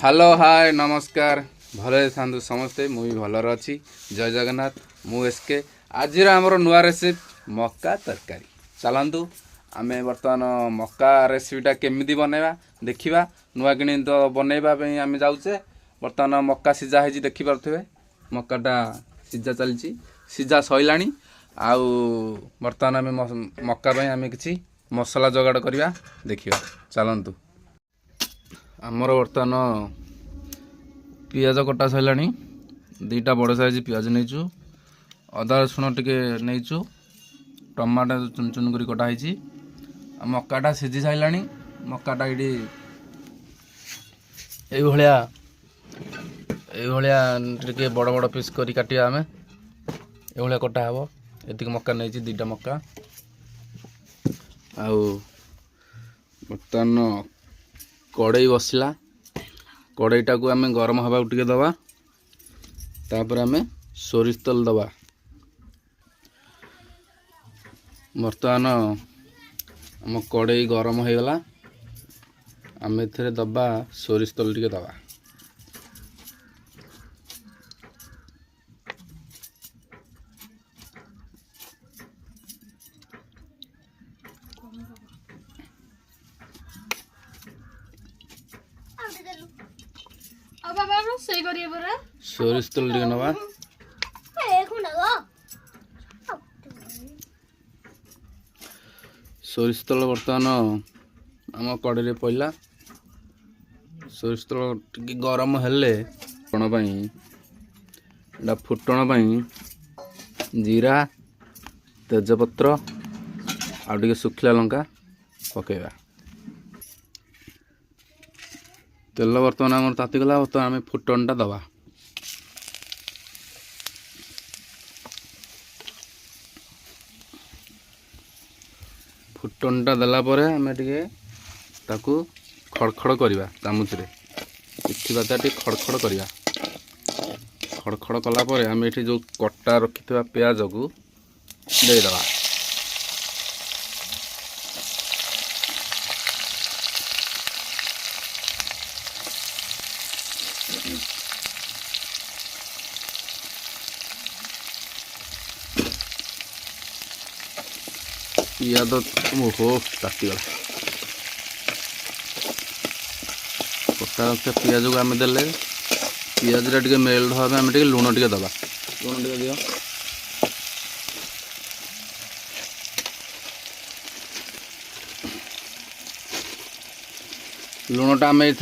hello hi नमस्कार भले था समस्ते मुझे भलर अच्छी जय जगन्नाथ मु एसके आज आमर नुआ रेसिपी मक्का तरकारी चलतु आम बर्तमान मक्का रेसिपीटा केमी बनैबा देखा नुआ कि तो बनैवाई आम जाऊे बर्तमान मक्का सीझा हो देखिपे मक्काटा सीझा चली सीझा सैला आउ बर्तमान आम मक्का आम कि मसला जोगाड़ करवा देखा चलतु आमर बर्तमान पियाज कटा सैला दीटा बड़ साइज पियाज नहीं अदा रसुण टे नहीं टमाटो चुन चुन कर कटाई मक्काटा सीझी सारा मक्काटा ये टे बड़ बड़ पीस कर काटा आम ये कटा हे ये मक्का नहीं दीटा मक्का आउ बर्तमान कड़ई बसला कड़ईटा को आम गरम हवा टे दबा तापर आम सोरिष तेल दबा बर्तमान आम कड़ई गरम हो गला आम ए दबा सोरिष तेल टे दबा सोरिष तेल टे नवा सोरिष तेल बर्तमान आम कड़े पड़ा सोरिष तेल टे गरम हेले फुटण जीरा तेजपत्र आउ सुखिला लंका पकेबा तेल बर्तमान आम तातीगला बर्तमान आम फुटणटा दबा फुटणटा देलापर आम टे ताकू खड़खड़ करवा चामुच पिठीबाता टे खड़खड़ करवा खड़खड़ कलापर आम ये जो कटा रखि पियाज को देदबा पियाज ओहो तातीगला कटा रखा पियाज को आम देले पियाज टे मेल्ट हाँ आम लुण टे दबा लुण टे दियो लुणटा आम ए